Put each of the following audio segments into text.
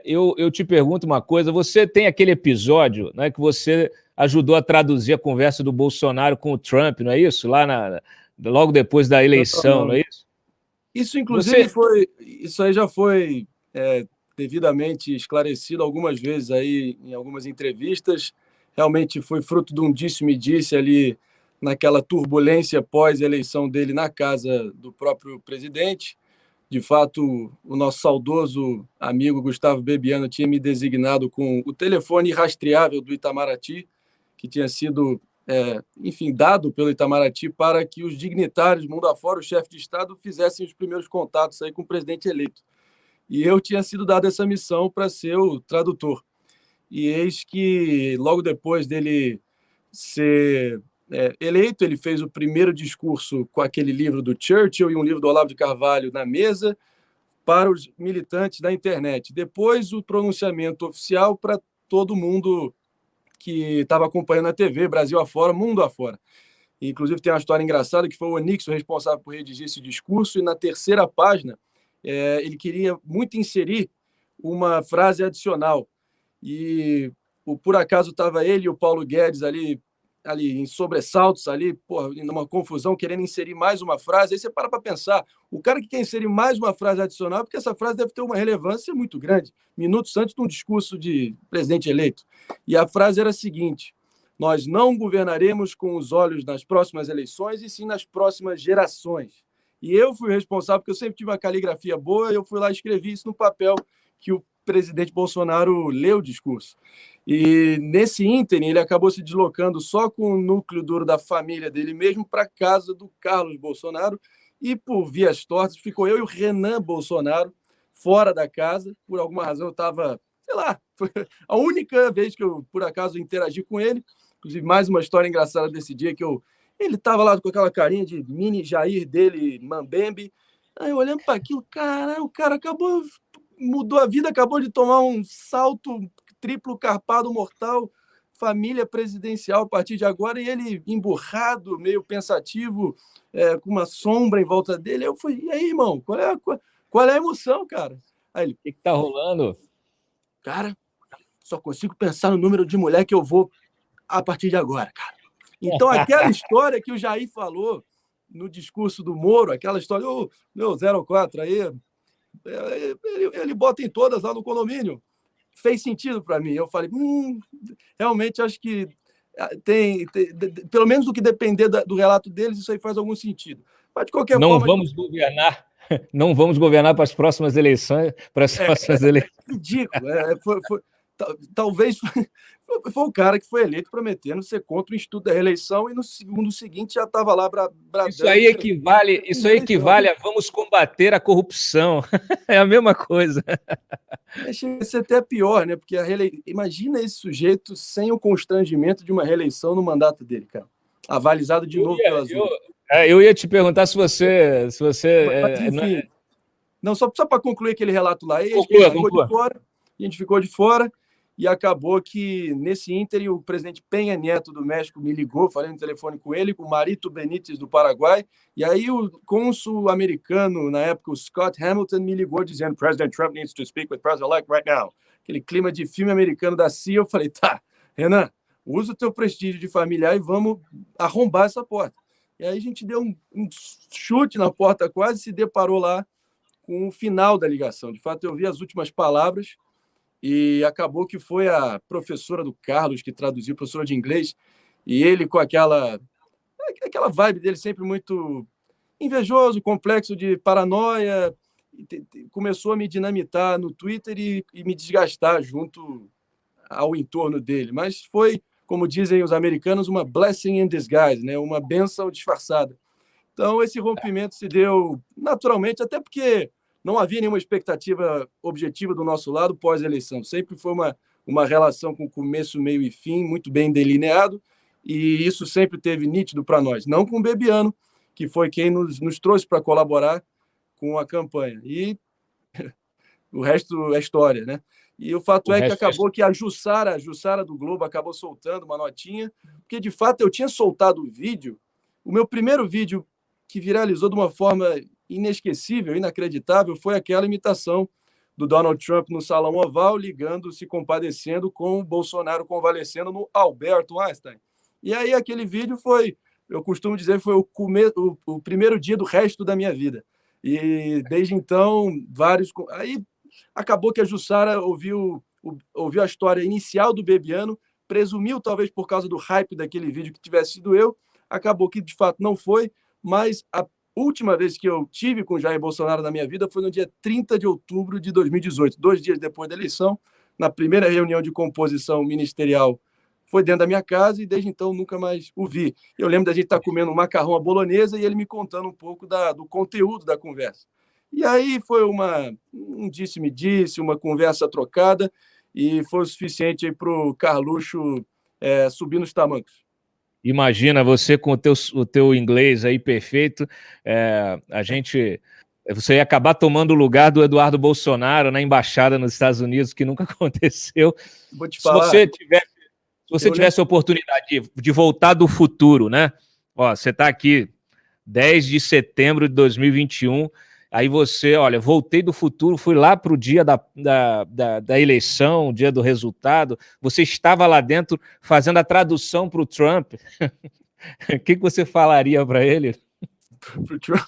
Eu te pergunto uma coisa, você tem aquele episódio, né, que você ajudou a traduzir a conversa do Bolsonaro com o Trump, não é isso? Logo depois da eleição, não é isso? Isso, inclusive, isso aí já foi devidamente esclarecido algumas vezes aí em algumas entrevistas. Realmente foi fruto de um disse-me-disse ali naquela turbulência pós-eleição dele na casa do próprio presidente. De fato, o nosso saudoso amigo Gustavo Bebiano tinha me designado com o telefone rastreável do Itamaraty, que tinha sido, enfim, dado pelo Itamaraty para que os dignitários, mundo afora, o chefe de Estado, fizessem os primeiros contatos aí com o presidente eleito. E eu tinha sido dado essa missão para ser o tradutor. E eis que, logo depois dele ser eleito, ele fez o primeiro discurso com aquele livro do Churchill e um livro do Olavo de Carvalho na mesa para os militantes da internet. Depois, o pronunciamento oficial para todo mundo que estava acompanhando a TV, Brasil afora, mundo afora. Inclusive, tem uma história engraçada que foi o Onix o responsável por redigir esse discurso, e na terceira página ele queria muito inserir uma frase adicional. E por acaso estava ele e o Paulo Guedes ali em sobressaltos, ali, numa confusão, querendo inserir mais uma frase. Aí você para pensar, o cara que quer inserir mais uma frase adicional, porque essa frase deve ter uma relevância muito grande, minutos antes de um discurso de presidente eleito. E a frase era a seguinte: nós não governaremos com os olhos nas próximas eleições, e sim nas próximas gerações. E eu fui responsável, porque eu sempre tive uma caligrafia boa, e eu fui lá e escrevi isso no papel que o presidente Bolsonaro leu o discurso. E nesse ínterim, ele acabou se deslocando só com o núcleo duro da família dele mesmo para a casa do Carlos Bolsonaro, e por vias tortas ficou eu e o Renan Bolsonaro fora da casa. Por alguma razão eu estava, sei lá, foi a única vez que eu, por acaso, interagi com ele. Inclusive, mais uma história engraçada desse dia, que ele estava lá com aquela carinha de mini Jair dele, Mambembe. Aí eu olhando para aquilo, cara, o cara mudou a vida, acabou de tomar um salto triplo carpado mortal, família presidencial a partir de agora, e ele emburrado, meio pensativo, com uma sombra em volta dele. Eu fui, e aí, irmão, qual é a emoção, cara? Aí ele, o que tá rolando? Cara, só consigo pensar no número de mulher que eu vou a partir de agora, cara. Então, aquela história que o Jair falou no discurso do Moro, aquela história, meu 04 aí, ele bota em todas lá no condomínio. Fez sentido para mim. Eu falei, realmente acho que tem, pelo menos do que depender do relato deles, isso aí faz algum sentido. Mas, de qualquer forma... Não vamos governar para as próximas eleições. Ridículo. Talvez foi o cara que foi eleito prometendo ser contra o Instituto da Reeleição, e no segundo seguinte já estava lá bradando. Isso aí equivale a vamos combater a corrupção. É a mesma coisa. Chega a ser até pior, né? Porque imagina esse sujeito sem o constrangimento de uma reeleição no mandato dele, cara. Avalizado de novo pela Azul. Eu ia te perguntar se você... Mas, enfim, não, só para concluir aquele relato lá, a gente ficou de fora, e acabou que, nesse ínterim, o presidente Peña Nieto do México me ligou, falei no telefone com ele, com o Marito Benítez do Paraguai, e aí o cônsul americano, na época, o Scott Hamilton, me ligou dizendo: President Trump needs to speak with President-elect right now. Aquele clima de filme americano da CIA. Eu falei, tá, Renan, usa o teu prestígio de familiar e vamos arrombar essa porta. E aí a gente deu um chute na porta, quase se deparou lá com o final da ligação. De fato, eu vi as últimas palavras, e acabou que foi a professora do Carlos que traduziu, professora de inglês, e ele, com aquela vibe dele sempre muito invejoso, complexo de paranoia, começou a me dinamitar no Twitter e me desgastar junto ao entorno dele. Mas foi, como dizem os americanos, uma blessing in disguise, né? Uma bênção disfarçada. Então, esse rompimento se deu naturalmente, até porque não havia nenhuma expectativa objetiva do nosso lado pós-eleição. Sempre foi uma relação com começo, meio e fim, muito bem delineado, e isso sempre teve nítido para nós. Não com o Bebiano, que foi quem nos trouxe para colaborar com a campanha. E o resto é história, né? E o fato é que acabou que a Jussara do Globo acabou soltando uma notinha, porque, de fato, eu tinha soltado o vídeo, o meu primeiro vídeo que viralizou de uma forma inesquecível, inacreditável, foi aquela imitação do Donald Trump no Salão Oval, ligando, se compadecendo com o Bolsonaro convalescendo no Alberto Einstein. E aí aquele vídeo foi, eu costumo dizer, foi o primeiro dia do resto da minha vida. E desde então, vários... Aí acabou que a Jussara ouviu a história inicial do Bebiano, presumiu, talvez por causa do hype daquele vídeo, que tivesse sido eu, acabou que de fato não foi, mas a última vez que eu tive com Jair Bolsonaro na minha vida foi no dia 30 de outubro de 2018, 2 dias depois da eleição, na primeira reunião de composição ministerial, foi dentro da minha casa e desde então nunca mais o vi. Eu lembro da gente estar comendo um macarrão à bolonhesa e ele me contando um pouco do conteúdo da conversa. E aí foi um disse-me-disse, uma conversa trocada, e foi o suficiente para o Carluxo subir nos tamancos. Imagina você com o teu inglês aí perfeito, você ia acabar tomando o lugar do Eduardo Bolsonaro na embaixada nos Estados Unidos, que nunca aconteceu. Vou te falar, se você tivesse a oportunidade de voltar do futuro, né? Ó, você está aqui 10 de setembro de 2021, aí você, olha, voltei do futuro, fui lá para o dia da eleição, o dia do resultado, você estava lá dentro fazendo a tradução para o Trump. O que você falaria para ele? Para o Trump?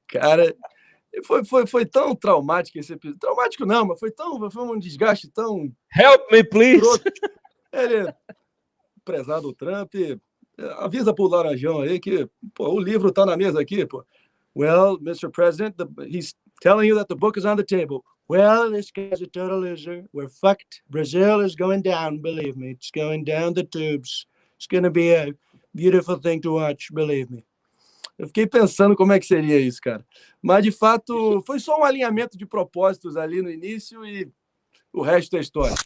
Cara, foi tão traumático esse episódio. Traumático não, mas foi um desgaste tão... Help me, please! Ele, prezado Trump, avisa pro Laranjão aí que o livro tá na mesa aqui, pô. Well, Mr. President, he's telling you that the book is on the table. Well, this guy's a total loser. We're fucked. Brazil is going down, believe me. It's going down the tubes. It's going to be a beautiful thing to watch, believe me. Eu fiquei pensando como é que seria isso, cara. Mas, de fato, foi só um alinhamento de propósitos ali no início e o resto é história.